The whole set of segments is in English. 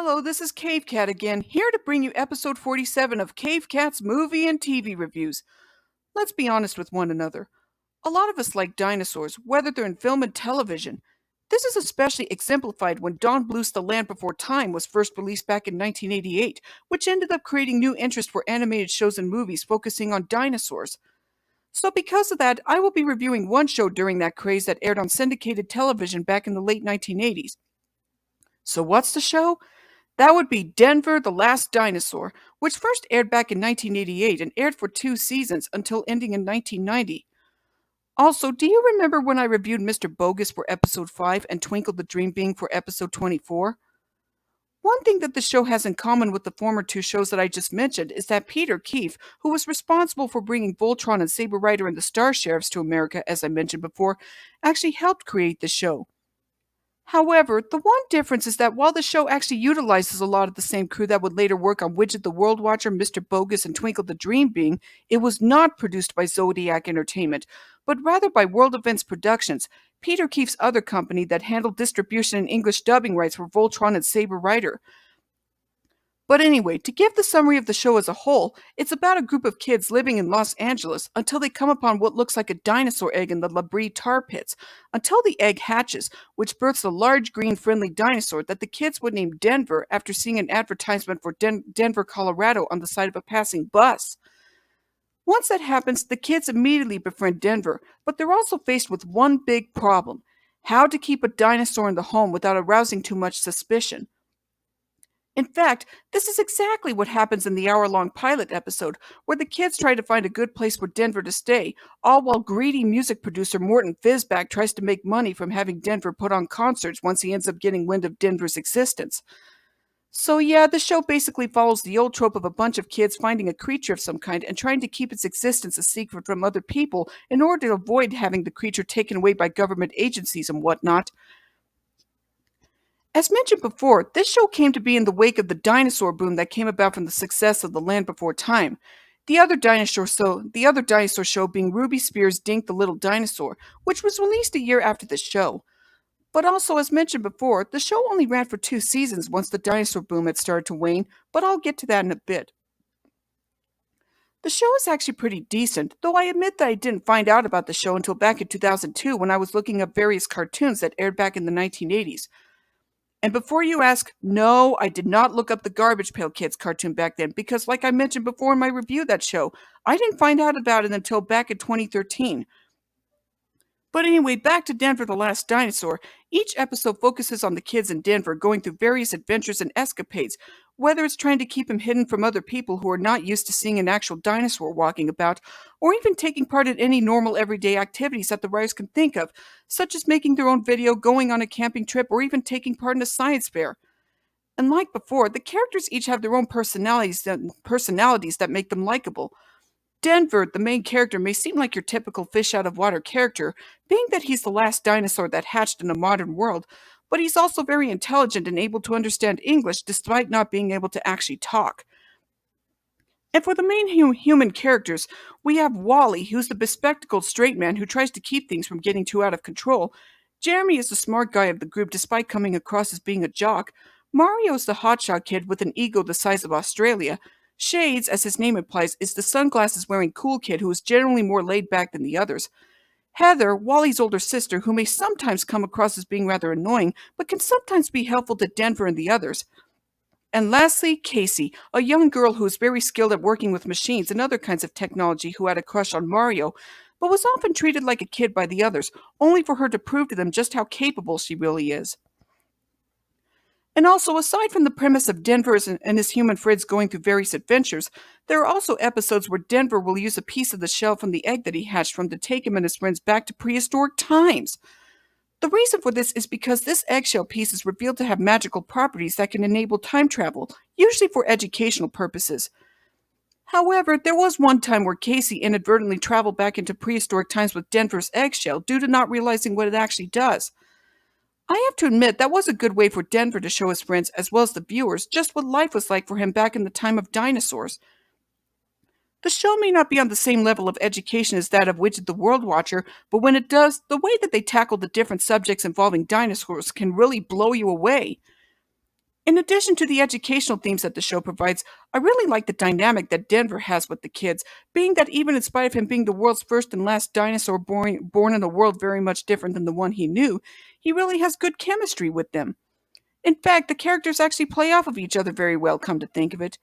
Hello, this is Cave Cat again, here to bring you episode 47 of Cave Cat's movie and TV reviews. Let's be honest with one another. A lot of us like dinosaurs, whether they're in film and television. This is especially exemplified when Don Bluth's The Land Before Time was first released back in 1988, which ended up creating new interest for animated shows and movies focusing on dinosaurs. So, because of that, I will be reviewing one show during that craze that aired on syndicated television back in the late 1980s. So, what's the show? That would be Denver, the Last Dinosaur, which first aired back in 1988 and aired for 2 seasons until ending in 1990. Also, do you remember when I reviewed Mr. Bogus for episode 5 and Twinkle the Dream Being for episode 24? One thing that the show has in common with the former two shows that I just mentioned is that Peter Keefe, who was responsible for bringing Voltron and Saber Rider and the Star Sheriffs to America, as I mentioned before, actually helped create the show. However, the one difference is that while the show actually utilizes a lot of the same crew that would later work on Widget the World Watcher, Mr. Bogus, and Twinkle the Dream Being, it was not produced by Zodiac Entertainment, but rather by World Events Productions, Peter Keefe's other company that handled distribution and English dubbing rights for Voltron and Saber Rider. But anyway, to give the summary of the show as a whole, it's about a group of kids living in Los Angeles until they come upon what looks like a dinosaur egg in the La Brea tar pits, until the egg hatches, which births a large green friendly dinosaur that the kids would name Denver after seeing an advertisement for Denver, Colorado on the side of a passing bus. Once that happens, the kids immediately befriend Denver, but they're also faced with one big problem: how to keep a dinosaur in the home without arousing too much suspicion. In fact, this is exactly what happens in the hour-long pilot episode, where the kids try to find a good place for Denver to stay, all while greedy music producer Morton Fizback tries to make money from having Denver put on concerts once he ends up getting wind of Denver's existence. So yeah, the show basically follows the old trope of a bunch of kids finding a creature of some kind and trying to keep its existence a secret from other people in order to avoid having the creature taken away by government agencies and whatnot. As mentioned before, this show came to be in the wake of the dinosaur boom that came about from the success of The Land Before Time. The other dinosaur show being Ruby Spears' Dink the Little Dinosaur, which was released a year after the show. But also, as mentioned before, the show only ran for 2 seasons once the dinosaur boom had started to wane, but I'll get to that in a bit. The show is actually pretty decent, though I admit that I didn't find out about the show until back in 2002 when I was looking up various cartoons that aired back in the 1980s. And before you ask, no, I did not look up the Garbage Pail Kids cartoon back then because, like I mentioned before in my review of that show, I didn't find out about it until back in 2013. But anyway, back to Denver the Last Dinosaur. Each episode focuses on the kids in Denver going through various adventures and escapades, whether it's trying to keep him hidden from other people who are not used to seeing an actual dinosaur walking about, or even taking part in any normal everyday activities that the writers can think of, such as making their own video, going on a camping trip, or even taking part in a science fair. And like before, the characters each have their own personalities that make them likable. Denver, the main character, may seem like your typical fish out of water character, being that he's the last dinosaur that hatched in a modern world, but he's also very intelligent and able to understand English despite not being able to actually talk. And for the main human characters, we have Wally, who's the bespectacled straight man who tries to keep things from getting too out of control. Jeremy is the smart guy of the group despite coming across as being a jock. Mario's the hotshot kid with an ego the size of Australia. Shades, as his name implies, is the sunglasses-wearing cool kid who is generally more laid back than the others. Heather, Wally's older sister, who may sometimes come across as being rather annoying, but can sometimes be helpful to Denver and the others. And lastly, Casey, a young girl who is very skilled at working with machines and other kinds of technology who had a crush on Mario, but was often treated like a kid by the others, only for her to prove to them just how capable she really is. And also, aside from the premise of Denver and his human friends going through various adventures, there are also episodes where Denver will use a piece of the shell from the egg that he hatched from to take him and his friends back to prehistoric times. The reason for this is because this eggshell piece is revealed to have magical properties that can enable time travel, usually for educational purposes. However, there was one time where Casey inadvertently traveled back into prehistoric times with Denver's eggshell due to not realizing what it actually does. I have to admit that was a good way for Denver to show his friends, as well as the viewers, just what life was like for him back in the time of dinosaurs. The show may not be on the same level of education as that of Widget the World Watcher, but when it does, the way that they tackle the different subjects involving dinosaurs can really blow you away. In addition to the educational themes that the show provides, I really like the dynamic that Denver has with the kids, being that even in spite of him being the world's first and last dinosaur born in a world very much different than the one he knew, he really has good chemistry with them. In fact, the characters actually play off of each other very well, come to think of it.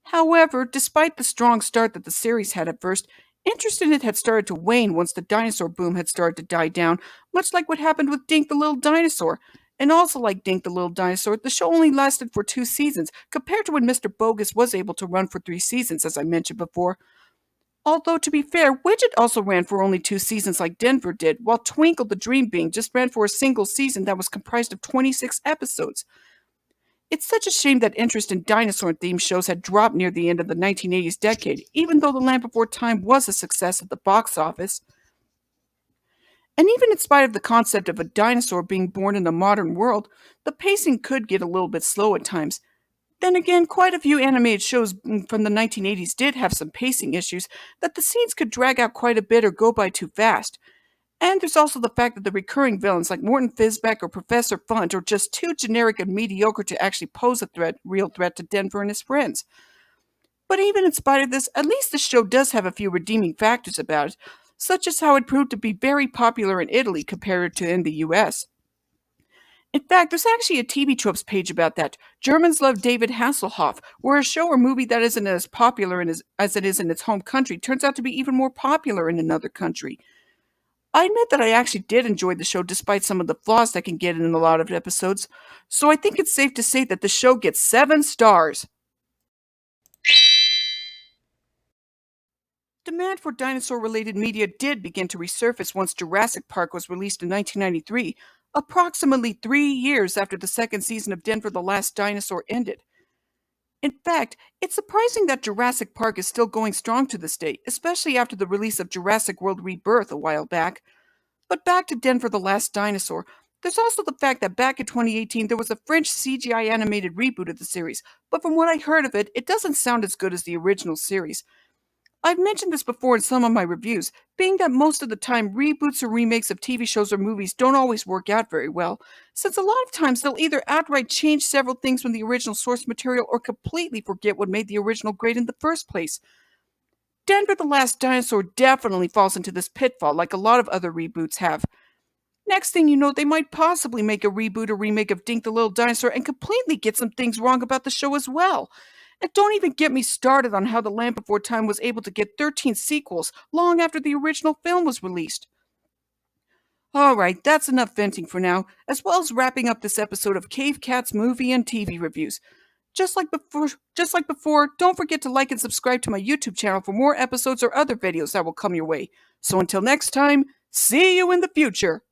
However, despite the strong start that the series had at first, interest in it had started to wane once the dinosaur boom had started to die down, much like what happened with Dink the Little Dinosaur. And also like Dink the Little Dinosaur, the show only lasted for 2 seasons, compared to when Mr. Bogus was able to run for 3 seasons, as I mentioned before. Although, to be fair, Widget also ran for only 2 seasons like Denver did, while Twinkle the Dream Being just ran for a single season that was comprised of 26 episodes. It's such a shame that interest in dinosaur-themed shows had dropped near the end of the 1980s decade, even though The Land Before Time was a success at the box office. And even in spite of the concept of a dinosaur being born in a modern world, the pacing could get a little bit slow at times. Then again, quite a few animated shows from the 1980s did have some pacing issues that the scenes could drag out quite a bit or go by too fast. And there's also the fact that the recurring villains like Morton Fizbeck or Professor Funt are just too generic and mediocre to actually pose a real threat to Denver and his friends. But even in spite of this, at least the show does have a few redeeming factors about it, such as how it proved to be very popular in Italy compared to in the US. In fact, there's actually a TV Tropes page about that. Germans love David Hasselhoff, where a show or movie that isn't as popular as it is in its home country turns out to be even more popular in another country. I admit that I actually did enjoy the show despite some of the flaws that can get in a lot of episodes, so I think it's safe to say that the show gets 7 stars. Demand for dinosaur related media did begin to resurface once Jurassic Park was released in 1993, approximately 3 years after the second season of Denver the Last Dinosaur ended. In fact, it's surprising that Jurassic Park is still going strong to this day, especially after the release of Jurassic World Rebirth a while back. But back to Denver the Last Dinosaur. There's also the fact that back in 2018 there was a French CGI animated reboot of the series, but from what I heard of it, it doesn't sound as good as the original series. I've mentioned this before in some of my reviews, being that most of the time reboots or remakes of TV shows or movies don't always work out very well, since a lot of times they'll either outright change several things from the original source material or completely forget what made the original great in the first place. Denver the Last Dinosaur definitely falls into this pitfall like a lot of other reboots have. Next thing you know, they might possibly make a reboot or remake of Dink the Little Dinosaur and completely get some things wrong about the show as well. And don't even get me started on how The Land Before Time was able to get 13 sequels long after the original film was released. Alright, that's enough venting for now, as well as wrapping up this episode of Cave Cat's movie and TV reviews. Just like before, don't forget to like and subscribe to my YouTube channel for more episodes or other videos that will come your way. So until next time, see you in the future!